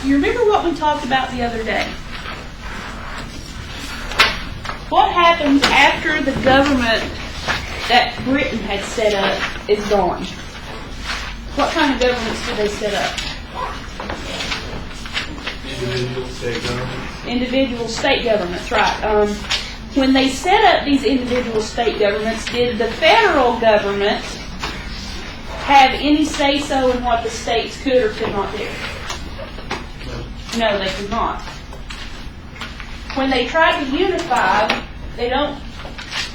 You remember what we talked about the other day? What happens after the government that Britain had set up is gone? What kind of governments do they set up? Individual state governments. Individual state governments, right. When they set up these individual state governments, did the federal government have any say-so in what the states could or could not do? No, they could not. When they try to unify, they don't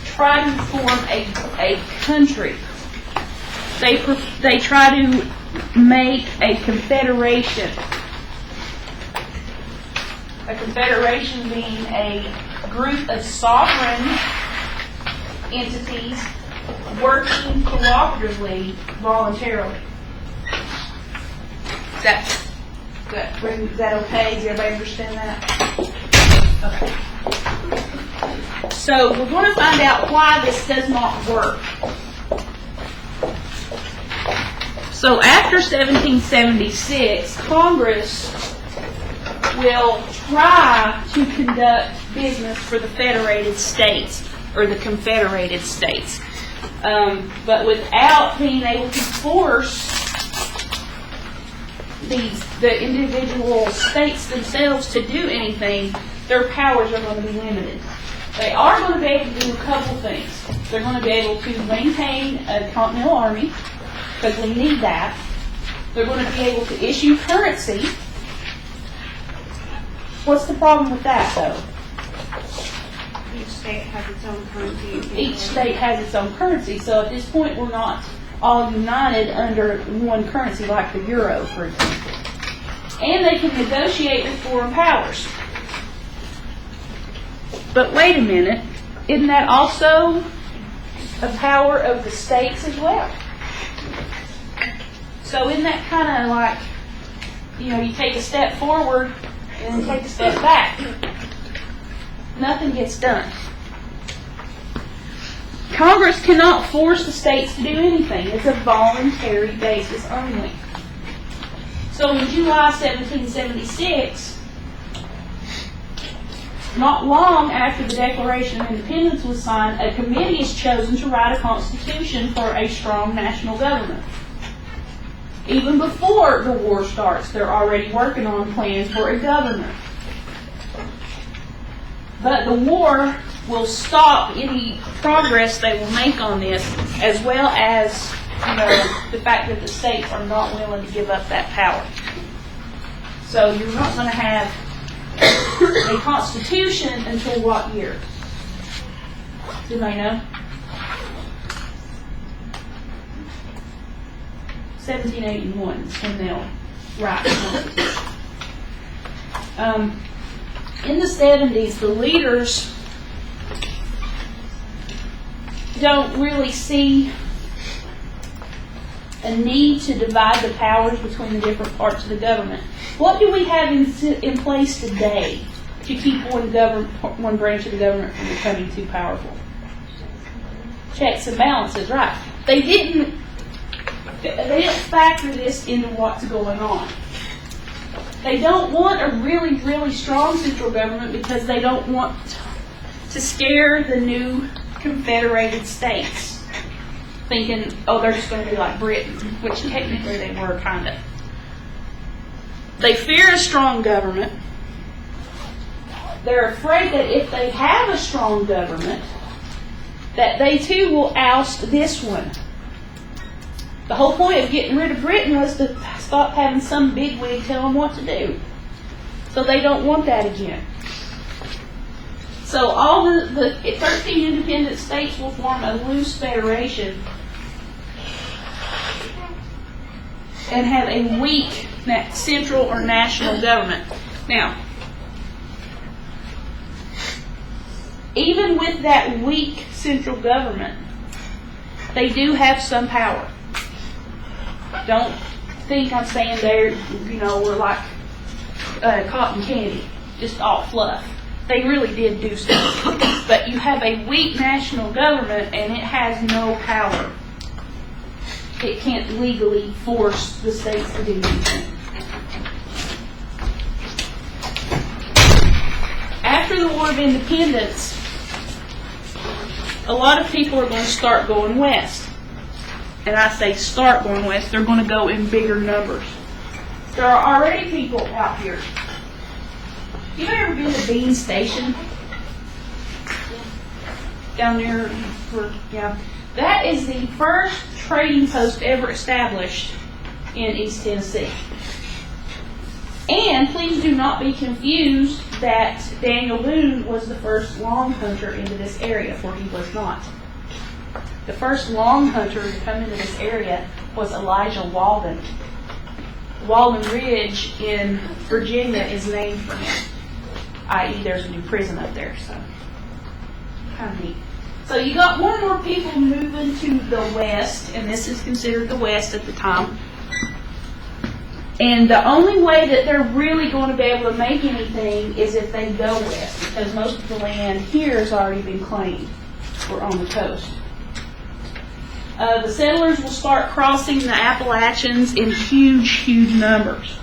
try to form a country. They try to make a confederation. A confederation being a group of sovereign entities working cooperatively, voluntarily. Is that okay? Does everybody understand that? Okay. So we're going to find out why this does not work. So after 1776, Congress will try to conduct business for the federated states, or the confederated states. But without being able to force the individual states themselves to do anything, their powers are going to be limited. They are going to be able to do a couple things. They're going to be able to maintain a continental army, because we need that. They're going to be able to issue currency. What's the problem with that, though? Each state has its own currency. Each state has its own currency, so at this point we're not all united under one currency like the euro, for example. And they can negotiate with foreign powers. But wait a minute, isn't that also a power of the states as well? So isn't that kind of like, you take a step forward and then take a step back? Nothing gets done. Congress cannot force the states to do anything. It's a voluntary basis only. So in July 1776, not long after the Declaration of Independence was signed, a committee is chosen to write a constitution for a strong national government. Even before the war starts, they're already working on plans for a government. But the war will stop any progress they will make on this, as well as the fact that the states are not willing to give up that power. So you're not going to have a constitution until what year? Does anybody know? 1781 is when they'll write the constitution. In the 70s, the leaders don't really see a need to divide the powers between the different parts of the government. What do we have in place today to keep one branch of the government from becoming too powerful? Checks and balances, right. They didn't factor this into what's going on. They don't want a really, really strong central government because they don't want to scare the new confederated states, thinking, oh, they're just going to be like Britain, which technically they were, kind of. They fear a strong government. They're afraid that if they have a strong government, that they too will oust this one. The whole point of getting rid of Britain was to stop having some bigwig tell them what to do. So they don't want that again. So all the 13 independent states will form a loose federation and have a weak central or national government. Now, even with that weak central government, they do have some power. Don't think I'm saying we're like cotton candy, just all fluff. They really did do something. But you have a weak national government and it has no power. It can't legally force the states to do anything. after the War of Independence, a lot of people are going to start going west. And I say start going west, they're going to go in bigger numbers. There are already people out here. You ever been to Bean Station? Down there, yeah. That is the first trading post ever established in East Tennessee. And please do not be confused that Daniel Boone was the first long hunter into this area, for he was not. The first long hunter to come into this area was Elijah Walden. Walden Ridge in Virginia is named for him, i.e. there's a new prison up there, so kind of neat. So you got more and more people moving to the west, and this is considered the west at the time. And the only way that they're really going to be able to make anything is if they go west, because most of the land here has already been claimed or on the coast. The settlers will start crossing the Appalachians in huge, huge numbers.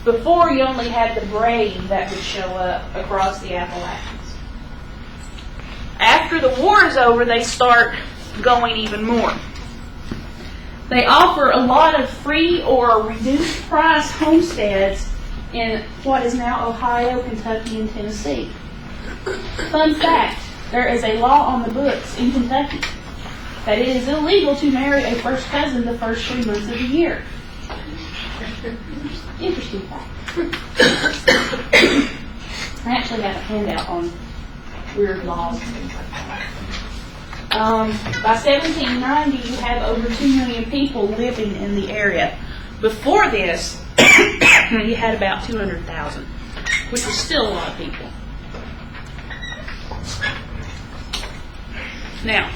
Before, you only had the brave that would show up across the Appalachians. After the war is over, they start going even more. They offer a lot of free or reduced price homesteads in what is now Ohio, Kentucky, and Tennessee. Fun fact, there is a law on the books in Kentucky that it is illegal to marry a first cousin the first 3 months of the year. Interesting fact. I actually have a handout on weird laws and things like that. By 1790, you have over 2 million people living in the area. Before this, you had about 200,000, which was still a lot of people. Now,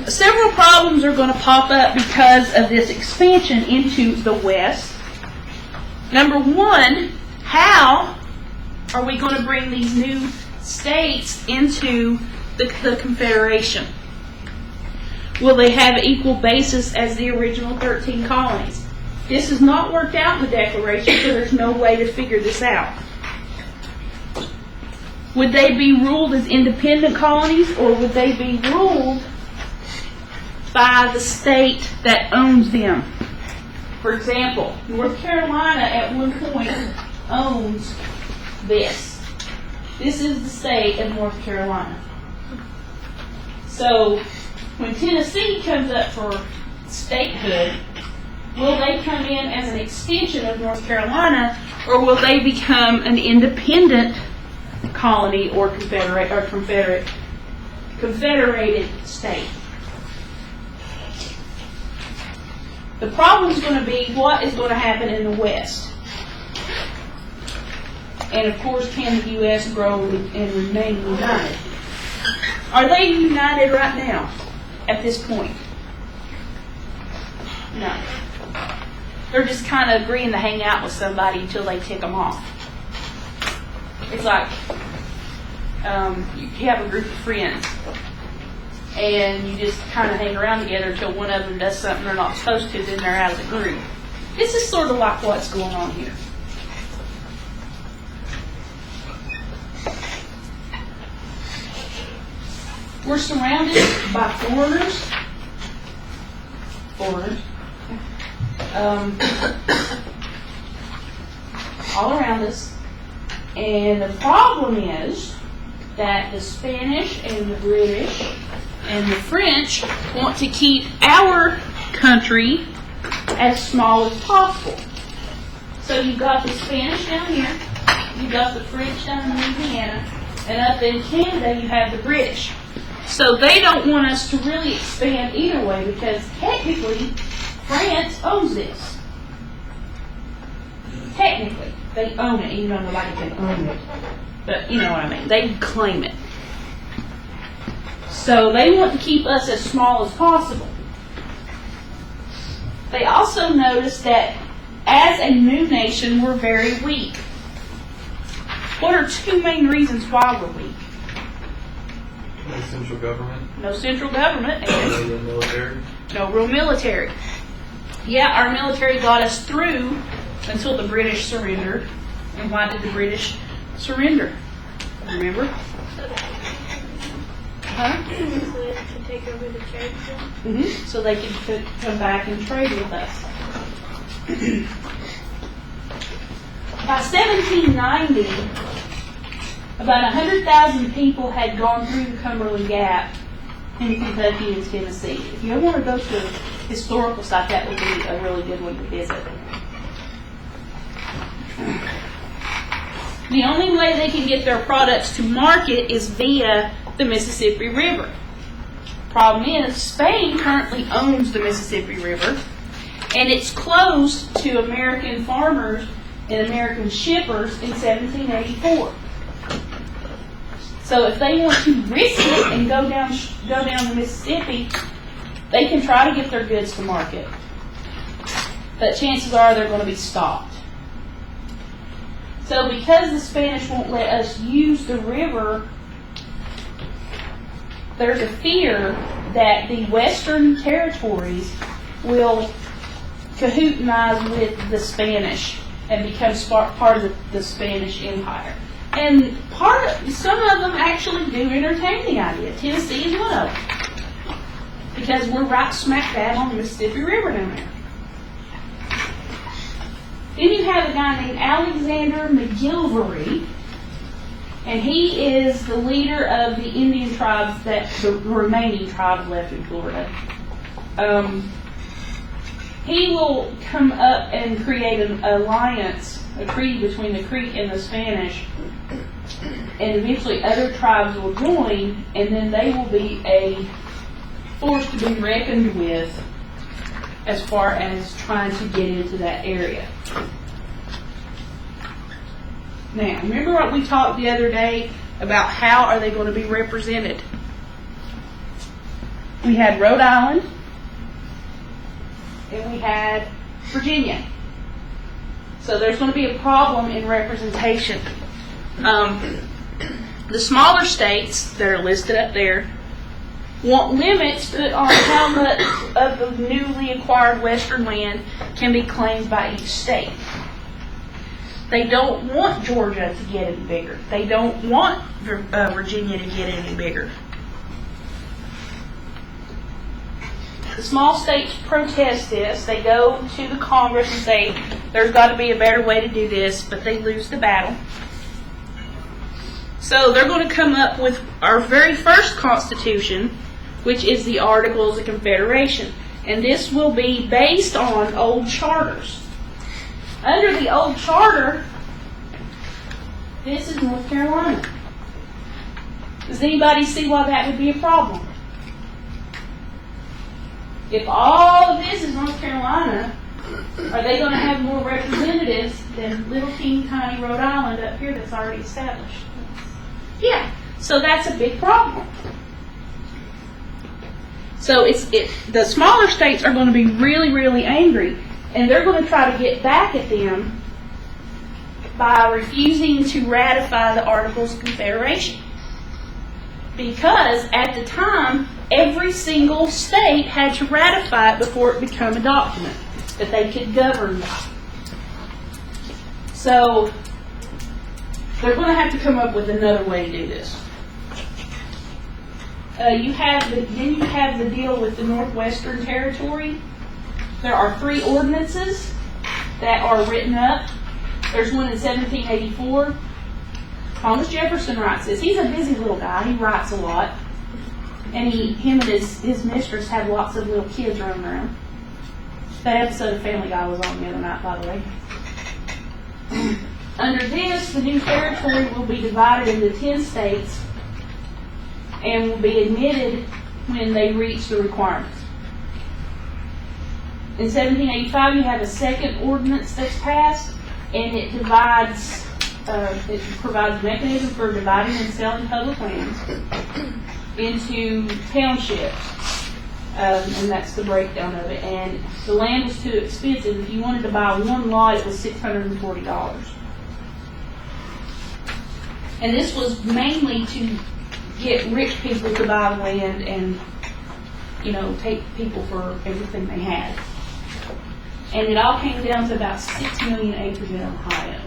several problems are going to pop up because of this expansion into the west. Number one, how are we going to bring these new states into the Confederation? Will they have equal basis as the original 13 colonies? This has not worked out in the Declaration, so there's no way to figure this out. Would they be ruled as independent colonies, or would they be ruled by the state that owns them? For example, North Carolina at one point owns this. This is the state of North Carolina. So when Tennessee comes up for statehood, will they come in as an extension of North Carolina, or will they become an independent colony or confederated state? The problem is going to be what is going to happen in the West. And of course, can the U.S. grow and remain united? Are they united right now, at this point? No. They're just kind of agreeing to hang out with somebody until they tick them off. It's like you have a group of friends, and you just kind of hang around together until one of them does something they're not supposed to, then they're out of the group. This is sort of like what's going on here. We're surrounded by foreigners. All around us. And the problem is that the Spanish and the British and the French want to keep our country as small as possible. So you've got the Spanish down here, you've got the French down in Louisiana, and up in Canada you have the British. So they don't want us to really expand either way, because technically France owns this. Technically, they own it, even though nobody can own it. But you know what I mean. They claim it. So they want to keep us as small as possible. They also noticed that as a new nation, we're very weak. What are 2 main reasons why we're weak? No central government. No central government. And No real military. no real military. Yeah, our military got us through until the British surrendered. And why did the British surrender. Remember? Huh? To take over the trade. So they could come back and trade with us. By 1790, about 100,000 people had gone through the Cumberland Gap in Kentucky and Tennessee. If you ever want to go to a historical site, that would be a really good one to visit. The only way they can get their products to market is via the Mississippi River. Problem is, Spain currently owns the Mississippi River, and it's closed to American farmers and American shippers in 1784. So if they want to risk it and go down the Mississippi, they can try to get their goods to market. But chances are they're going to be stopped. So because the Spanish won't let us use the river, there's a fear that the Western territories will cahootinize with the Spanish and become part of the Spanish Empire. And some of them actually do entertain the idea. Tennessee is one of them. Because we're right smack dab on the Mississippi River down there. Then you have a guy named Alexander McGilvery, and he is the leader of the Indian tribes, the remaining tribes left in Florida. He will come up and create an alliance, a treaty between the Creek and the Spanish, and eventually other tribes will join, and then they will be a force to be reckoned with as far as trying to get into that area. Now, remember what we talked the other day about how are they going to be represented? We had Rhode Island, and we had Virginia. So there's going to be a problem in representation. The smaller states that are listed up there want limits put on how much of the newly acquired western land can be claimed by each state. They don't want Georgia to get any bigger. They don't want Virginia to get any bigger. The small states protest this. They go to the Congress and say, there's got to be a better way to do this, but they lose the battle. So they're going to come up with our very first Constitution, which is the Articles of Confederation. And this will be based on old charters. Under the old charter, this is North Carolina. Does anybody see why that would be a problem? If all of this is North Carolina, are they going to have more representatives than little teeny tiny Rhode Island up here that's already established? Yeah, so that's a big problem. So the smaller states are going to be really, really angry, and they're going to try to get back at them by refusing to ratify the Articles of Confederation. Because at the time, every single state had to ratify it before it became a document that they could govern by. So they're going to have to come up with another way to do this. Then you have the deal with the Northwestern Territory. There are 3 ordinances that are written up. There's one in 1784. Thomas Jefferson writes this. He's a busy little guy. He writes a lot. And him and his mistress have lots of little kids running around. That episode of Family Guy was on the other night, by the way. Under this, the new territory will be divided into 10 states and will be admitted when they reach the requirements. In 1785, you have a second ordinance that's passed, and it divides, it provides a mechanism for dividing and selling public lands into townships, and that's the breakdown of it. And the land was too expensive. If you wanted to buy one lot, it was $640. And this was mainly to get rich people to buy land and, take people for everything they had. And it all came down to about 6 million acres in Ohio.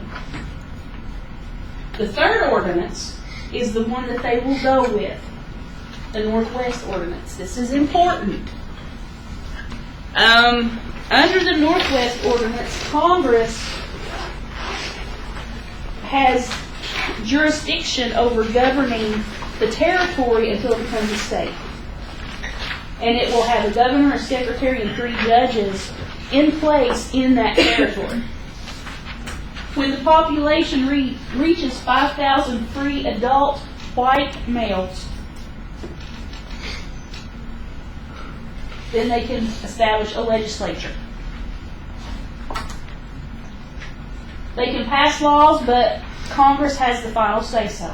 The third ordinance is the one that they will go with, the Northwest Ordinance. This is important. Under the Northwest Ordinance, Congress has jurisdiction over governing the territory until it becomes a state. And it will have a governor, a secretary, and 3 judges in place in that territory. When the population reaches 5,000 free adult white males, then they can establish a legislature. They can pass laws, but Congress has the final say-so.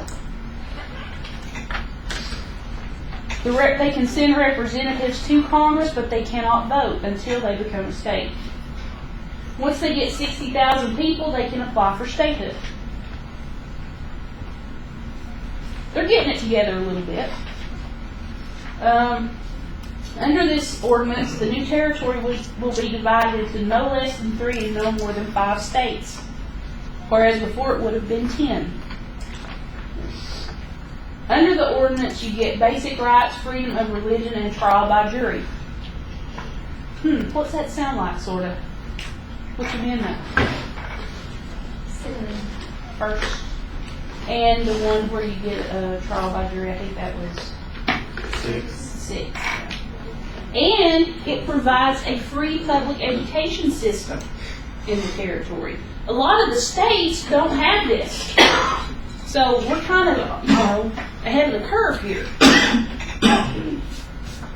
They can send representatives to Congress, but they cannot vote until they become a state. Once they get 60,000 people, they can apply for statehood. They're getting it together a little bit. Under this ordinance, the new territory will be divided into no less than 3 and no more than 5 states, whereas before it would have been 10. Under the ordinance, you get basic rights, freedom of religion, and trial by jury. What's that sound like, sort of? Which amendment? First. And the one where you get a trial by jury, I think that was 6. And it provides a free public education system in the territory. A lot of the states don't have this. So we're kind of, ahead of the curve here.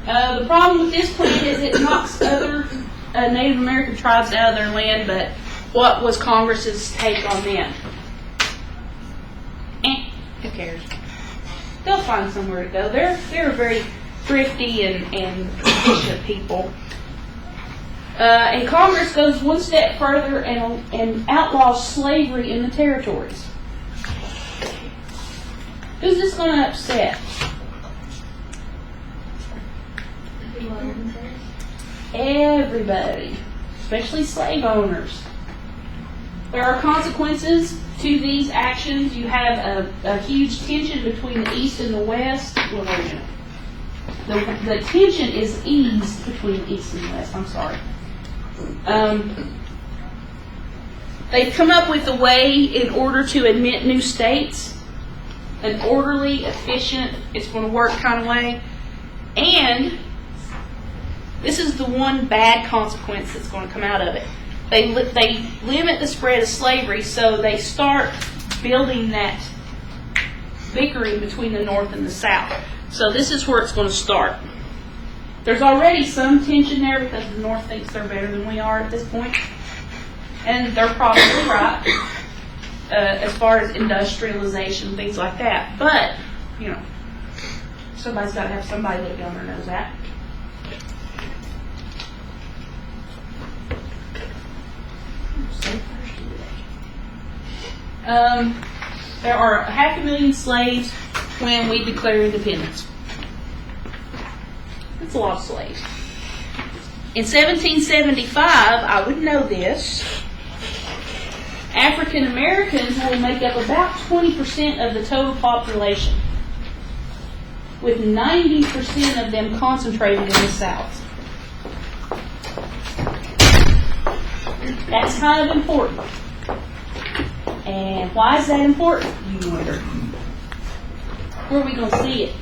The problem with this plan is it knocks other Native American tribes out of their land, but what was Congress's take on them? Who cares? They'll find somewhere to go. They're very thrifty and efficient people. And Congress goes one step further and outlaws slavery in the territories. Who's this going to upset? Everybody, especially slave owners. There are consequences to these actions. You have a huge tension between the East and the West. Well, wait a minute. The tension is eased between the East and the West. I'm sorry. They've come up with a way in order to admit new states, an orderly, efficient, it's going to work kind of way. And this is the one bad consequence that's going to come out of it. They limit the spread of slavery, so they start building that bickering between the North and the South. So this is where it's going to start. There's already some tension there because the North thinks they're better than we are at this point. And they're probably right as far as industrialization, things like that. But, somebody's got to have somebody that yonder knows that. There are 500,000 slaves when we declare independence. That's a lot of slaves. In 1775, I would know this, African Americans will make up about 20% of the total population, with 90% of them concentrated in the South. That's kind of important. And why is that important, you wonder? Where are we going to see it?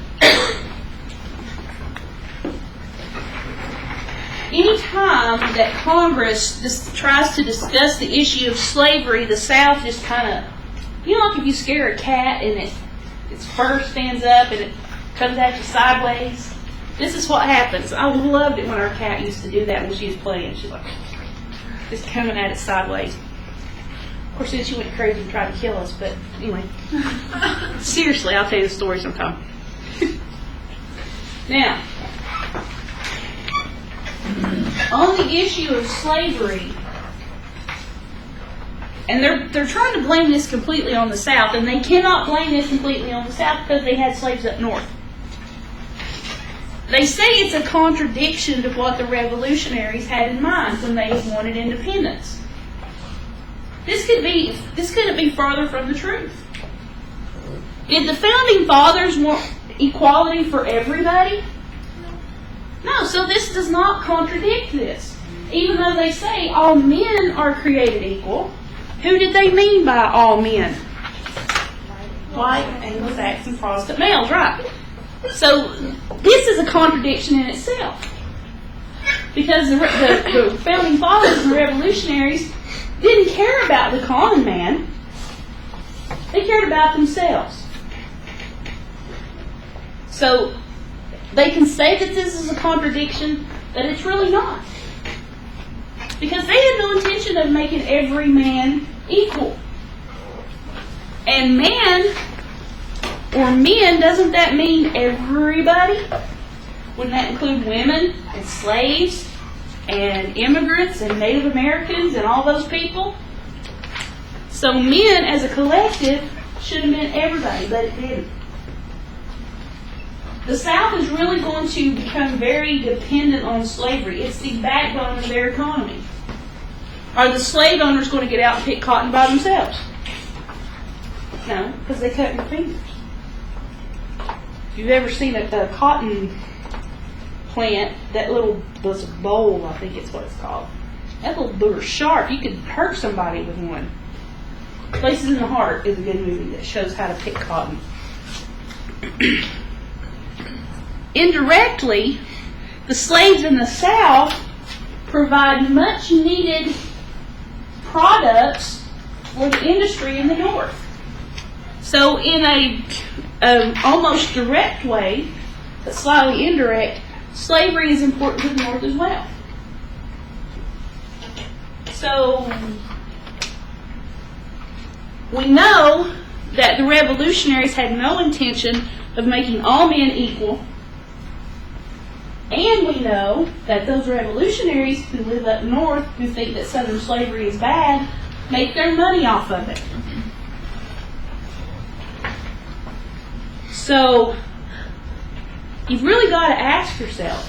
Anytime that Congress tries to discuss the issue of slavery, the South just kind of, like if you scare a cat and its fur stands up and it comes at you sideways. This is what happens. I loved it when our cat used to do that when she was playing. She's like, just coming at it sideways. Of course, then she went crazy and tried to kill us, but anyway. Seriously, I'll tell you the story sometime. Now, on the issue of slavery, and they're trying to blame this completely on the South, and they cannot blame this completely on the South because they had slaves up north. They say it's a contradiction to what the revolutionaries had in mind when they wanted independence. This couldn't be farther from the truth. Did the founding fathers want equality for everybody? No, so this does not contradict this. Even though they say all men are created equal, who did they mean by all men? White, Anglo-Saxon, Protestant males, right? So this is a contradiction in itself. Because the founding fathers and the revolutionaries didn't care about the common man. They cared about themselves. So they can say that this is a contradiction, but it's really not. Because they had no intention of making every man equal. And man, or men, doesn't that mean everybody? Wouldn't that include women and slaves and immigrants and Native Americans and all those people? So men as a collective should have meant everybody, but it didn't. The South is really going to become very dependent on slavery. It's the backbone of their economy. Are the slave owners going to get out and pick cotton by themselves? No, because they cut their fingers. If you've ever seen a cotton plant, that little bowl, I think it's what it's called. That little booger's sharp. You could hurt somebody with one. Places in the Heart is a good movie that shows how to pick cotton. Indirectly, the slaves in the South provide much needed products for the industry in the North. So in a almost direct way, but slightly indirect, slavery is important to the North as well. So we know that the revolutionaries had no intention of making all men equal. And we know that those revolutionaries who live up north, who think that Southern slavery is bad, make their money off of it. So, you've really got to ask yourself,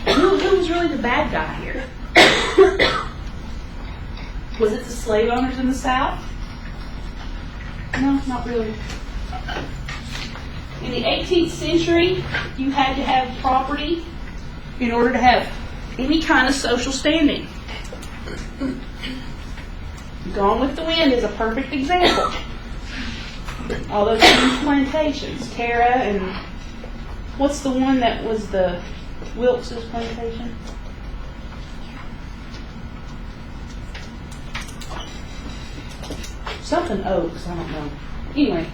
who was really the bad guy here? Was it the slave owners in the South? No, not really. In the 18th century, you had to have property in order to have any kind of social standing. Gone with the Wind is a perfect example. All those huge plantations, Tara and what's the one that was the Wilkes' plantation? Something Oaks, I don't know. Anyway.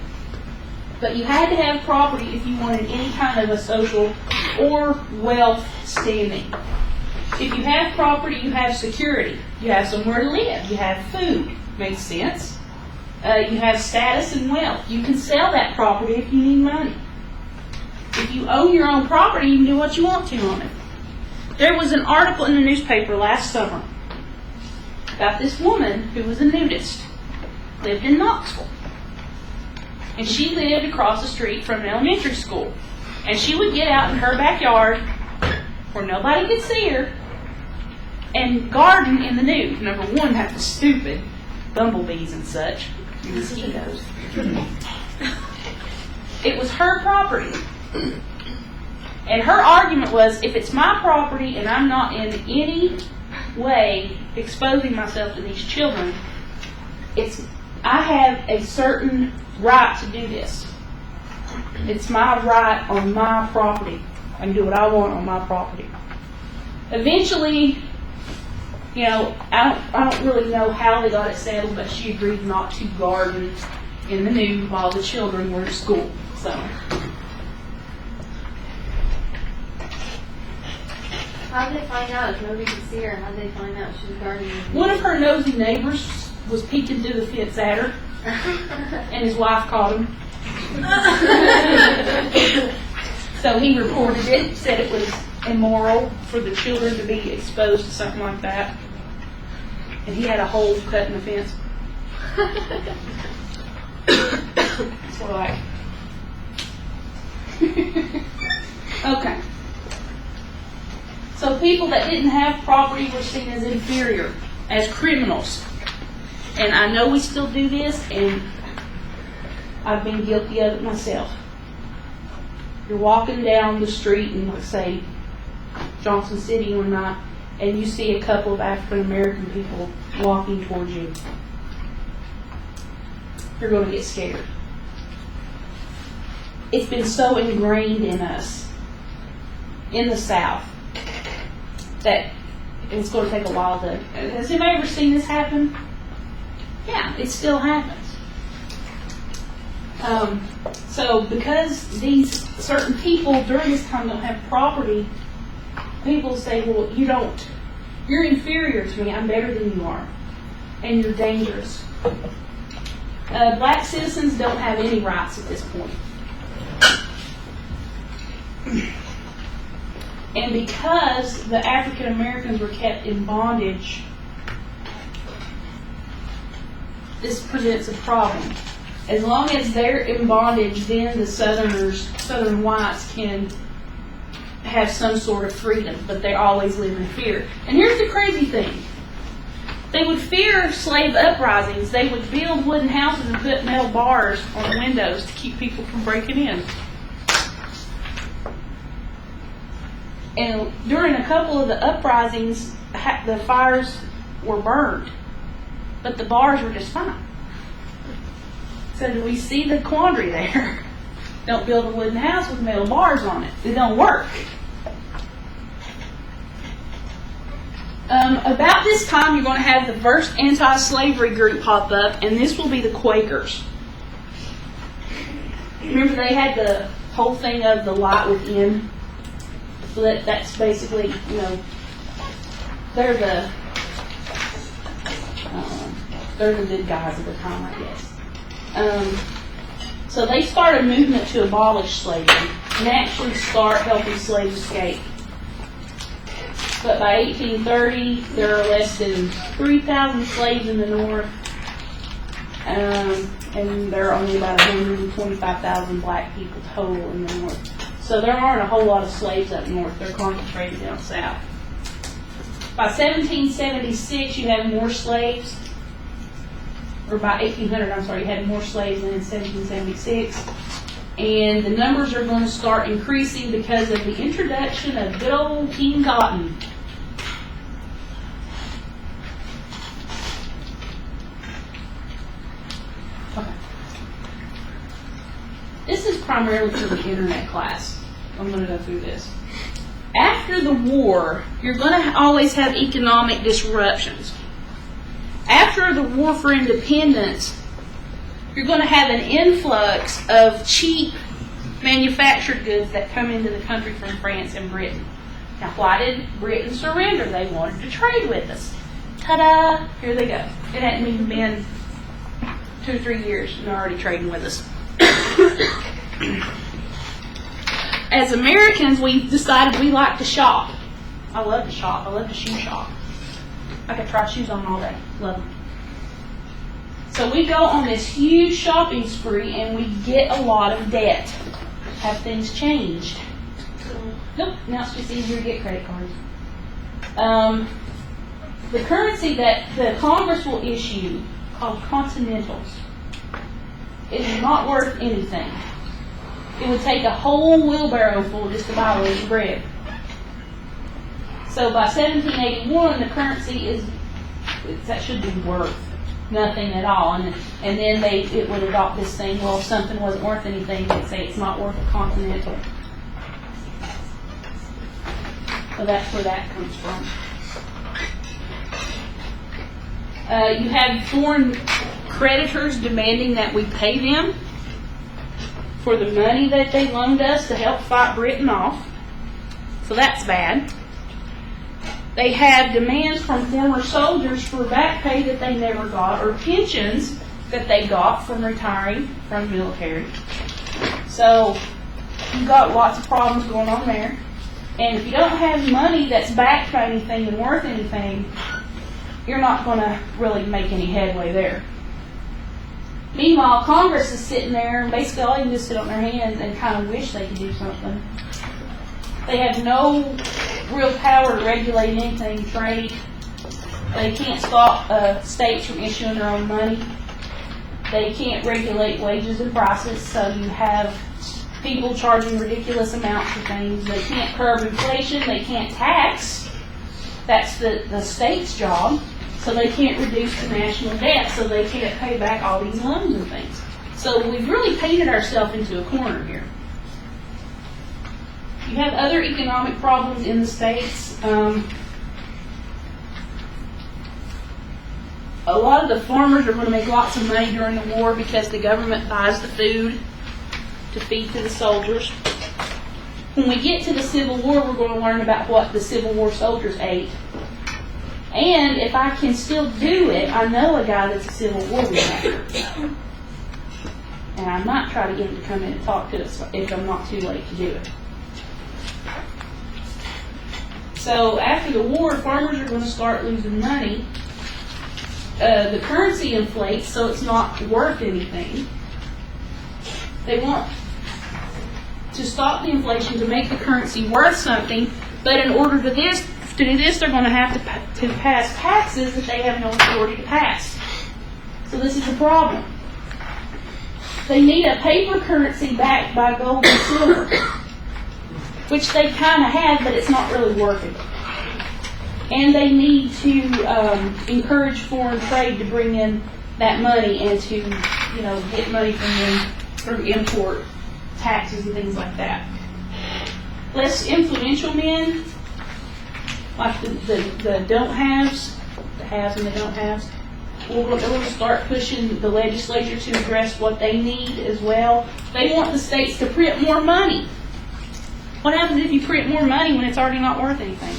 But you had to have property if you wanted any kind of a social or wealth standing. If you have property, you have security. You have somewhere to live. You have food. Makes sense. You have status and wealth. You can sell that property if you need money. If you own your own property, you can do what you want to on it. There was an article in the newspaper last summer about this woman who was a nudist, lived in Knoxville. And she lived across the street from an elementary school. And she would get out in her backyard where nobody could see her and garden in the nude. Number one, have the stupid bumblebees and such, and mosquitoes. It was her property. And her argument was, if it's my property and I'm not in any way exposing myself to these children, I have a certain right to do this. It's my right on my property. I can do what I want on my property. Eventually, I don't really know how they got it settled, but she agreed not to garden in the nude while the children were at school. So, how did they find out if nobody could see her? How did they find out she was gardening? One of her nosy neighbors was peeking through the fence at her, and his wife caught him. So he reported it, said it was immoral for the children to be exposed to something like that. And he had a hole cut in the fence. That's what I like. Okay. So people that didn't have property were seen as inferior, as criminals. And I know we still do this, and I've been guilty of it myself. You're walking down the street in, let's say, Johnson City one night, and you see a couple of African American people walking towards you. You're going to get scared. It's been so ingrained in us, in the South, that it's going to take a while to... Has anybody ever seen this happen? Yeah, it still happens. So because these certain people during this time don't have property, people say, well, you're inferior to me, I'm better than you are, and you're dangerous. Black citizens don't have any rights at this point. And because the African Americans were kept in bondage, this presents a problem. As long as they're in bondage, then the Southern whites can have some sort of freedom, but they always live in fear. And here's the crazy thing. They would fear slave uprisings. They would build wooden houses and put metal bars on windows to keep people from breaking in. And during a couple of the uprisings, the fires were burned, but the bars were just fine. So do we see the quandary there? Don't build a wooden house with metal bars on it. It don't work. About this time, you're going to have the first anti-slavery group pop up, and this will be the Quakers. Remember, they had the whole thing of the light within. So that's basically, they're the good guys at the time, I guess. So they start a movement to abolish slavery and actually start helping slaves escape. But by 1830, there are less than 3,000 slaves in the North, and there are only about 125,000 black people total in the North. So there aren't a whole lot of slaves up north. They're concentrated down south. By 1776, you have more slaves. Or by 1800, I'm sorry, you had more slaves than in 1776. And the numbers are going to start increasing because of the introduction of good old King Cotton. Okay. This is primarily for the internet class. I'm going to go through this. After the war, you're going to always have economic disruptions. After the War for Independence, you're going to have an influx of cheap manufactured goods that come into the country from France and Britain. Now, why did Britain surrender? They wanted to trade with us. Ta-da! Here they go. It hadn't even been 2 or 3 years, and they're already trading with us. As Americans, we've decided we like to shop. I love to shop. I love to shoe shop. I could try shoes on all day. Love them. So we go on this huge shopping spree and we get a lot of debt. Have things changed? Nope. Now it's just easier to get credit cards. The currency that the Congress will issue, called Continentals, is not worth anything. It would take a whole wheelbarrow full just to buy a loaf of bread. So by 1781, the currency that should be worth nothing at all. And then it would adopt this thing, well, if something wasn't worth anything, they'd say it's not worth a continental. So that's where that comes from. You have foreign creditors demanding that we pay them for the money that they loaned us to help fight Britain off. So that's bad. They have demands from former soldiers for back pay that they never got, or pensions that they got from retiring from the military. So you've got lots of problems going on there. And if you don't have money that's backed by anything and worth anything, you're not going to really make any headway there. Meanwhile, Congress is sitting there, and basically all they can do is sit on their hands and kind of wish they could do something. They have no real power to regulate anything, trade. They can't stop states from issuing their own money. They can't regulate wages and prices, so you have people charging ridiculous amounts for things. They can't curb inflation, they can't tax. That's the state's job. So they can't reduce the national debt, so they can't pay back all these loans and things. So we've really painted ourselves into a corner here. You have other economic problems in the states. A lot of the farmers are going to make lots of money during the war because the government buys the food to feed to the soldiers. When we get to the Civil War, we're going to learn about what the Civil War soldiers ate. And if I can still do it, I know a guy that's a Civil War reenactor. And I might try to get him to come in and talk to us if I'm not too late to do it. So after the war, farmers are going to start losing money. The currency inflates, so it's not worth anything. They want to stop the inflation to make the currency worth something, but in order to do this, they're going to have to pass taxes that they have no authority to pass. So this is a problem. They need a paper currency backed by gold and silver, which they kind of have, but it's not really working. And they need to encourage foreign trade to bring in that money and to, get money from them through import taxes and things like that. Less influential men, like the don't-haves, the haves and the don't-haves, we'll start pushing the legislature to address what they need as well. They want the states to print more money. What happens if you print more money when it's already not worth anything?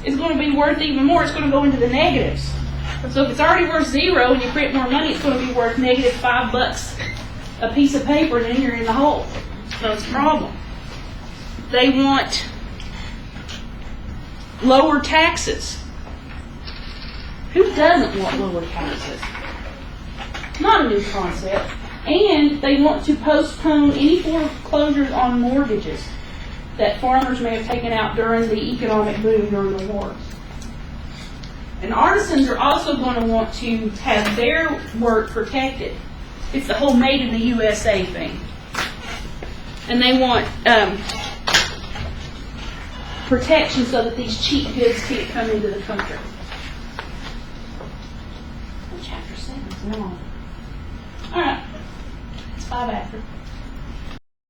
It's going to be worth even more. It's going to go into the negatives. So if it's already worth zero and you print more money, it's going to be worth negative $5 a piece of paper, and then you're in the hole. So it's a problem. They want lower taxes. Who doesn't want lower taxes? Not a new concept. And they want to postpone any foreclosures on mortgages that farmers may have taken out during the economic boom during the war. And artisans are also going to want to have their work protected. It's the whole made in the USA thing. And they want protection so that these cheap goods can't come into the country. Chapter 7 is long. Alright, it's 5 after.